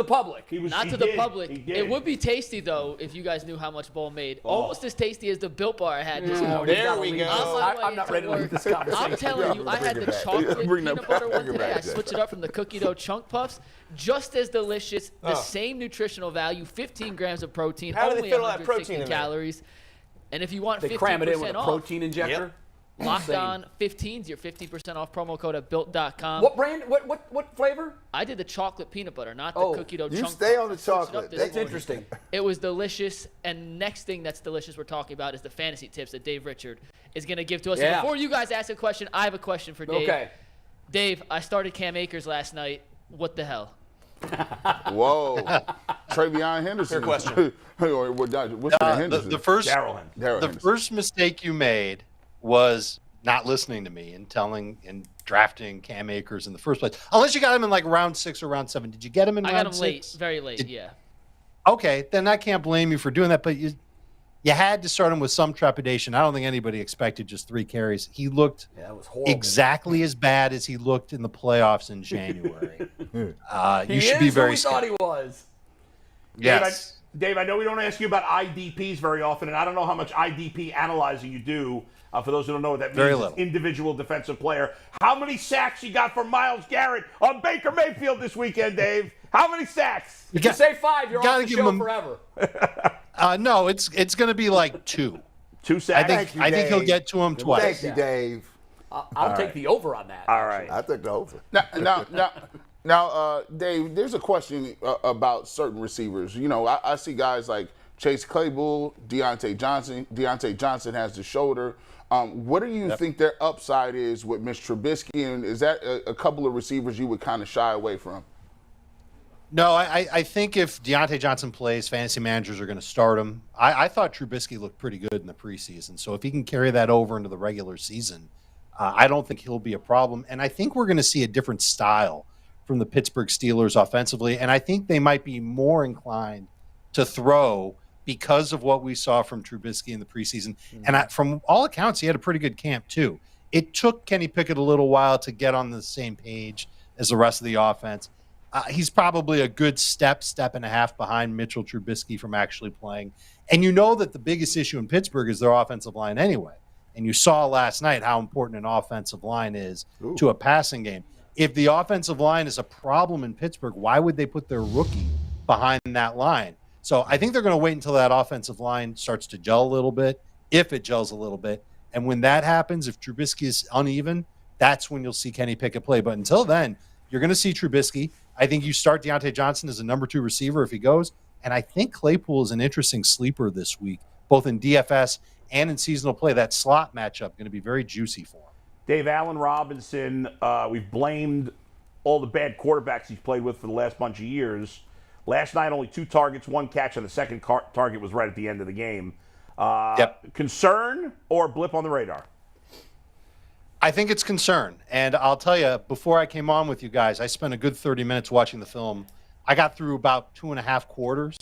the public. Not to the public. It would be tasty, though, if you guys knew how much Bull made. Almost as tasty as the Built Bar I had this morning. There we go. I'm not ready to leave this conversation. I'm telling you, I had the chocolate peanut butter one today. I switched it up from the cookie dough chunk puffs. Just as delicious, the same nutritional value, 15 grams of protein, How do they only fit all that protein 160 in there? calories. And if you want 15% They cram it in with a off, protein injector. Locked On 15's your 50% off promo code at built.com. What brand? What flavor? I did the chocolate peanut butter, not the cookie dough chunk. You stay on the puffs. I switched it chocolate. up this That's morning. interesting. It was delicious. And next thing that's delicious we're talking about is the fantasy tips that Dave Richard is going to give to us. Yeah. So before you guys ask a question, I have a question for Dave. Okay. Dave, I started Cam Akers last night. What the hell? Whoa. Travion Henderson. Fair question. What's Henderson? The first Darrell Henderson. first mistake you made was not listening to me and drafting Cam Akers in the first place. Unless you got him in like round 6 or round 7. Did you get him in round 6? I got him late, very late, yeah. Okay, then I can't blame you for doing that, but you had to start him with some trepidation. I don't think anybody expected just 3 carries. He looked that was horrible. exactly as bad as he looked in the playoffs in January. You should be very thought he was. Yes. Dave, I know we don't ask you about IDPs very often, and I don't know how much IDP analyzing you do. For those who don't know what that means, Very it's little. individual defensive player. How many sacks you got from Myles Garrett on Baker Mayfield this weekend, Dave? How many sacks? If you say 5, you're gotta off the give show him- forever. No, it's going to be like 2. 2 sacks? I think he'll get to him twice. Thank you, Dave. I'll take the over on that. All right. I took the over. Now, Dave, there's a question about certain receivers. You know, I see guys like Chase Claypool, Deontay Johnson. Deontay Johnson has the shoulder. What do you think their upside is with Mitch Trubisky? And is that a couple of receivers you would kind of shy away from? No, I think if Deontay Johnson plays, fantasy managers are going to start him. I thought Trubisky looked pretty good in the preseason. So if he can carry that over into the regular season, I don't think he'll be a problem. And I think we're going to see a different style from the Pittsburgh Steelers offensively. And I think they might be more inclined to throw because of what we saw from Trubisky in the preseason. Mm-hmm. And from all accounts, he had a pretty good camp too. It took Kenny Pickett a little while to get on the same page as the rest of the offense. He's probably a good step and a half behind Mitchell Trubisky from actually playing. And you know that the biggest issue in Pittsburgh is their offensive line anyway. And you saw last night how important an offensive line is to a passing game. If the offensive line is a problem in Pittsburgh, why would they put their rookie behind that line? So I think they're going to wait until that offensive line starts to gel a little bit, if it gels a little bit. And when that happens, if Trubisky is uneven, that's when you'll see Kenny Pickett play. But until then, you're going to see Trubisky. I think you start Deontay Johnson as a number 2 receiver if he goes. And I think Claypool is an interesting sleeper this week, both in DFS and in seasonal play. That slot matchup going to be very juicy for him. Dave, Allen Robinson, we've blamed all the bad quarterbacks he's played with for the last bunch of years. Last night, only 2 targets, 1 catch, and the second target was right at the end of the game. Concern or blip on the radar? I think it's concern. And I'll tell you, before I came on with you guys, I spent a good 30 minutes watching the film. I got through about 2.5 quarters.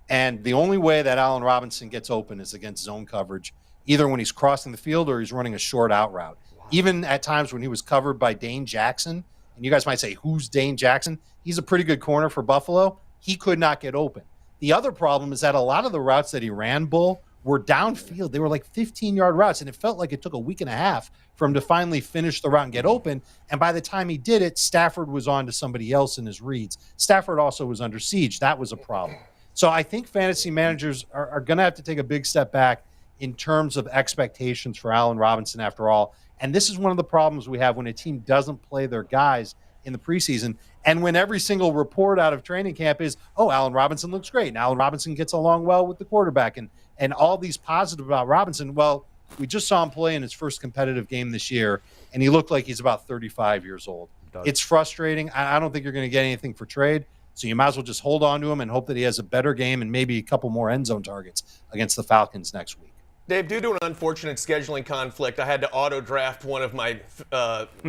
And the only way that Allen Robinson gets open is against zone coverage, either when he's crossing the field or he's running a short out route. Wow. Even at times when he was covered by Dane Jackson, and you guys might say, who's Dane Jackson? He's a pretty good corner for Buffalo. He could not get open. The other problem is that a lot of the routes that he ran, Bull, were downfield. They were like 15-yard routes, and it felt like it took a week and a half for him to finally finish the route and get open. And by the time he did it, Stafford was on to somebody else in his reads. Stafford also was under siege. That was a problem. So I think fantasy managers are going to have to take a big step back in terms of expectations for Allen Robinson after all. And this is one of the problems we have when a team doesn't play their guys in the preseason. And when every single report out of training camp is, oh, Allen Robinson looks great, and Allen Robinson gets along well with the quarterback, and all these positive about Robinson. Well, we just saw him play in his first competitive game this year, and he looked like he's about 35 years old. It's frustrating. I don't think you're going to get anything for trade, so you might as well just hold on to him and hope that he has a better game and maybe a couple more end zone targets against the Falcons next week. Dave, due to an unfortunate scheduling conflict, I had to auto-draft one of my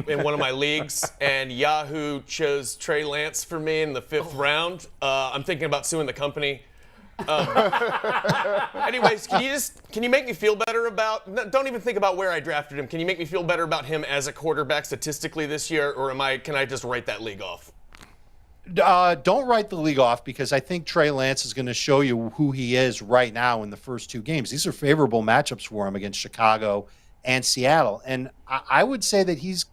in one of my leagues, and Yahoo chose Trey Lance for me in the 5th round. I'm thinking about suing the company. Anyways, can you make me feel better about? Don't even think about where I drafted him. Can you make me feel better about him as a quarterback statistically this year, or can I just write that league off? Don't write the league off, because I think Trey Lance is going to show you who he is right now in the first 2 games. These are favorable matchups for him against Chicago and Seattle. And I would say that he's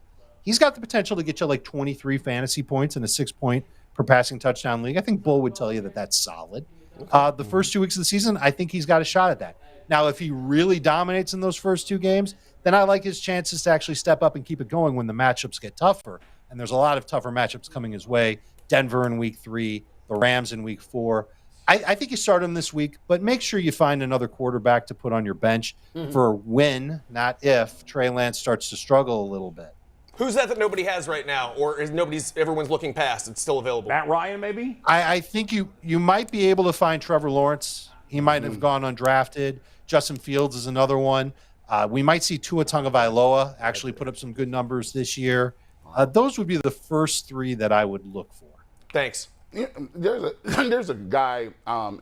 got the potential to get you like 23 fantasy points in a 6-point per passing touchdown league. I think Bull would tell you that that's solid. The first 2 weeks of the season, I think he's got a shot at that. Now, if he really dominates in those first 2 games, then I like his chances to actually step up and keep it going when the matchups get tougher. And there's a lot of tougher matchups coming his way. Denver in week 3, the Rams in week 4. I think you start him this week, but make sure you find another quarterback to put on your bench for when, not if, Trey Lance starts to struggle a little bit. Who's that nobody has right now, or is everyone's looking past? It's still available. Matt Ryan, maybe? I think you might be able to find Trevor Lawrence. He might have gone undrafted. Justin Fields is another one. We might see Tua Tagovailoa actually put up some good numbers this year. Those would be the first 3 that I would look for. Thanks. Yeah, there's a guy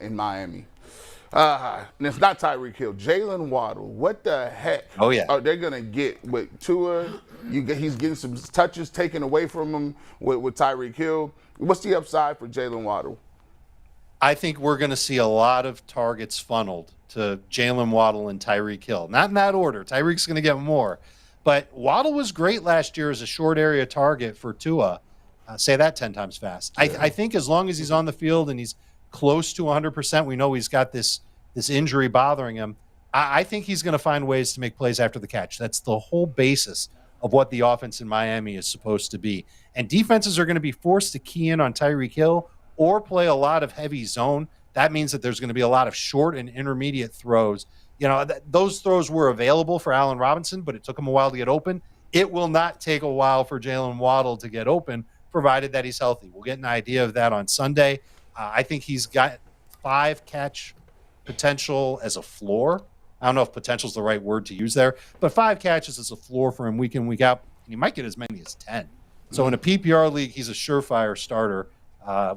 in Miami. And it's not Tyreek Hill. Jalen Waddle. What the heck are they going to get with Tua? He's getting some touches taken away from him with Tyreek Hill. What's the upside for Jalen Waddle? I think we're going to see a lot of targets funneled to Jalen Waddle and Tyreek Hill. Not in that order. Tyreek's going to get more. But Waddle was great last year as a short area target for Tua. Say that 10 times fast. Yeah. I think as long as he's on the field and he's close to 100%, we know he's got this injury bothering him. I think he's going to find ways to make plays after the catch. That's the whole basis of what the offense in Miami is supposed to be. And defenses are going to be forced to key in on Tyreek Hill or play a lot of heavy zone. That means that there's going to be a lot of short and intermediate throws. You know, those throws were available for Allen Robinson, but it took him a while to get open. It will not take a while for Jalen Waddle to get open, provided that he's healthy. We'll get an idea of that on Sunday. I think he's got 5 catch potential as a floor. I don't know if potential is the right word to use there, but 5 catches as a floor for him week in, week out. And he might get as many as 10. So in a PPR league, he's a surefire starter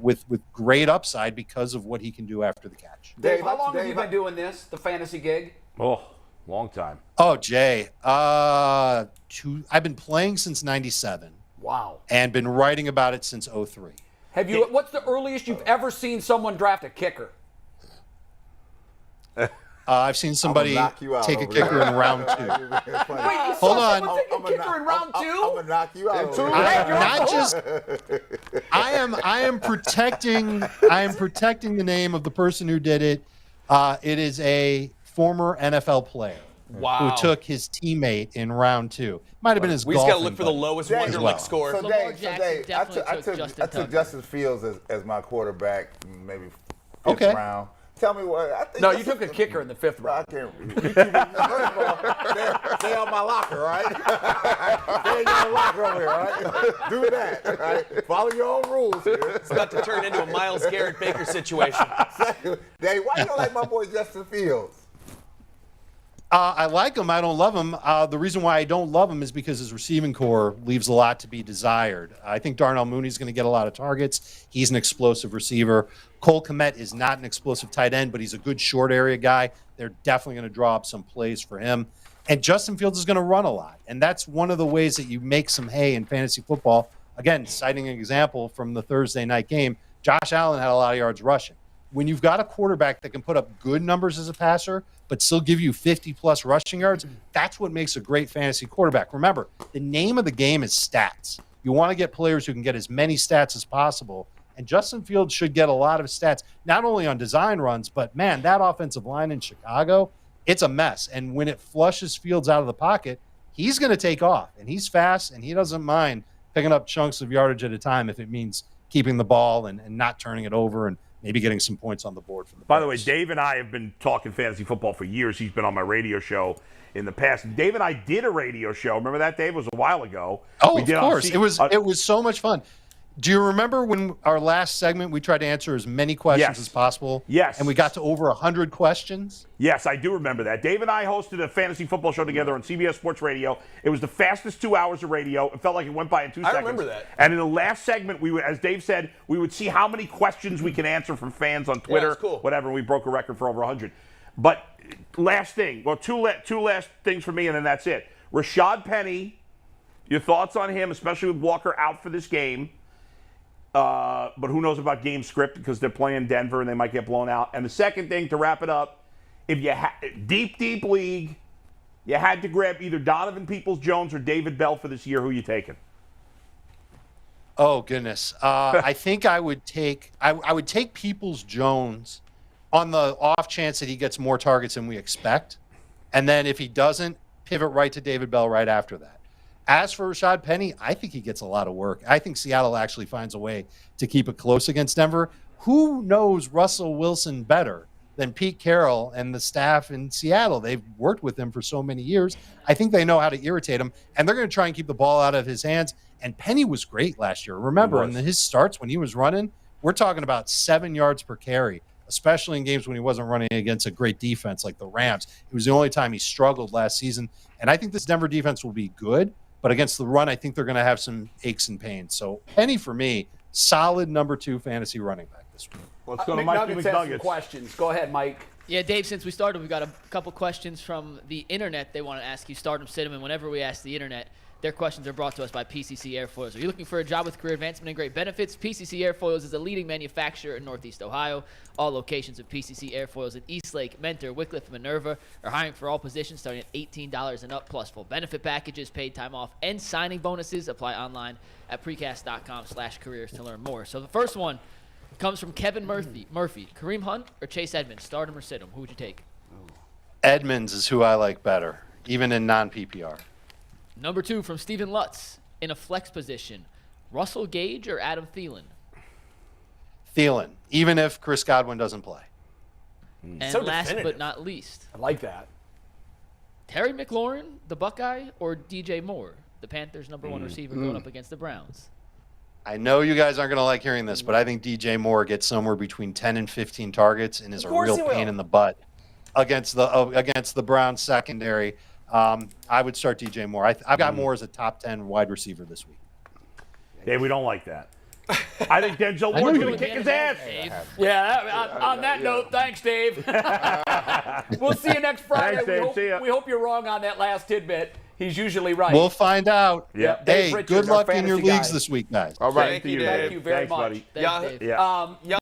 with great upside because of what he can do after the catch. Dave, how long have you been doing this, the fantasy gig? Oh, long time. Oh, Jay. I've been playing since 97. Wow. And been writing about it since 03. Have you? What's the earliest you've ever seen someone draft a kicker? I've seen somebody take a kicker in round 2. Wait, hold on. Someone take a kicker in round 2? I'm gonna knock you out. I am protecting the name of the person who did it. It is a former NFL player. Wow. Who took his teammate in round 2. Might have been his We golfing just got to look for the lowest Wonderlic score. So Dave, I took Justin Fields as my quarterback, maybe 5th round. Tell me what. I think you took a kicker in the 5th round. I can't. First of all, stay on my locker, right? Stay in your locker over here, right? Do that, right? Follow your own rules here. It's about to turn into a Myles Garrett Baker situation. Dave, why you don't like my boy Justin Fields? I like him. I don't love him. The reason why I don't love him is because his receiving core leaves a lot to be desired. I think Darnell Mooney's going to get a lot of targets. He's an explosive receiver. Cole Kmet is not an explosive tight end, but he's a good short area guy. They're definitely going to draw up some plays for him. And Justin Fields is going to run a lot. And that's one of the ways that you make some hay in fantasy football. Again, citing an example from the Thursday night game, Josh Allen had a lot of yards rushing. When you've got a quarterback that can put up good numbers as a passer, but still give you 50-plus rushing yards, that's what makes a great fantasy quarterback. Remember, the name of the game is stats. You want to get players who can get as many stats as possible, and Justin Fields should get a lot of stats, not only on design runs, but, man, that offensive line in Chicago, it's a mess. And when it flushes Fields out of the pocket, he's going to take off, and he's fast, and he doesn't mind picking up chunks of yardage at a time if it means keeping the ball and not turning it over and maybe getting some points on the board from the By the way, Dave and I have been talking fantasy football for years. He's been on my radio show in the past. Dave and I did a radio show. Remember that, Dave? It was a while ago. Oh, of course. It was so much fun. Do you remember when our last segment we tried to answer as many questions as possible? Yes. And we got to over 100 questions? Yes, I do remember that. Dave and I hosted a fantasy football show together on CBS Sports Radio. It was the fastest 2 hours of radio. It felt like it went by in 2 seconds. I remember that. And in the last segment, we would, as Dave said, we would see how many questions we can answer from fans on Twitter, that's cool. whatever. We broke a record for over 100. But last thing, well, two last things for me, and then that's it. Rashad Penny, your thoughts on him, especially with Walker out for this game. but who knows about game script because they're playing Denver and they might get blown out. And the second thing, to wrap it up, if you deep league, you had to grab either Donovan Peoples-Jones or David Bell for this year. Who you taking? Oh goodness, I think I would take Peoples-Jones on the off chance that he gets more targets than we expect, and then if he doesn't, pivot right to David Bell right after that. As for Rashad Penny, I think he gets a lot of work. I think Seattle actually finds a way to keep it close against Denver. Who knows Russell Wilson better than Pete Carroll and the staff in Seattle? They've worked with him for so many years. I think they know how to irritate him, and they're going to try and keep the ball out of his hands. And Penny was great last year. Remember, in his starts when he was running, we're talking about 7 yards per carry, especially in games when he wasn't running against a great defense like the Rams. It was the only time he struggled last season. And I think this Denver defense will be good, but against the run, I think they're going to have some aches and pains. So Penny, for me, solid number 2 fantasy running back this week. Let's go to Mikey McNuggets has some McNuggets. questions. Go ahead, Mike. Yeah, Dave, since we started, we've got a couple questions from the internet they want to ask you. Start them, sit them, and whenever we ask the internet, their questions are brought to us by PCC Airfoils. Are you looking for a job with career advancement and great benefits? PCC Airfoils is a leading manufacturer in Northeast Ohio. All locations of PCC Airfoils in Eastlake, Mentor, Wickliffe, and Minerva are hiring for all positions starting at $18 and up, plus full benefit packages, paid time off, and signing bonuses. Apply online at precast.com/careers to learn more. So the first one comes from Kevin Murphy. Kareem Hunt or Chase Edmonds? Start him or sit him? Who would you take? Edmonds is who I like better, even in non-PPR. Number 2 from Steven Lutz. In a flex position, Russell Gage or Adam Thielen? Thielen, even if Chris Godwin doesn't play. And So last definitive. but not least, I like that. Terry McLaurin, the Buckeye, or DJ Moore, the Panthers' number 1 receiver going up against the Browns? I know you guys aren't going to like hearing this, but I think DJ Moore gets somewhere between 10 and 15 targets and is a real pain in the butt against the Browns secondary. I would start DJ Moore. I've got Moore as a top 10 wide receiver this week. Dave, we don't like that. I think Denzel Ward's going to kick his ass. Yeah, on that note, thanks, Dave. We'll see you next Friday. Thanks, Dave. See ya. We hope you're wrong on that last tidbit. He's usually right. We'll find out. Yeah. Dave Hey, Richards, good our luck in your fantasy guy. leads this week, guys. All right. Thank you, Thank Dave. you very Thanks, much. buddy. Thanks, Dave. Yeah.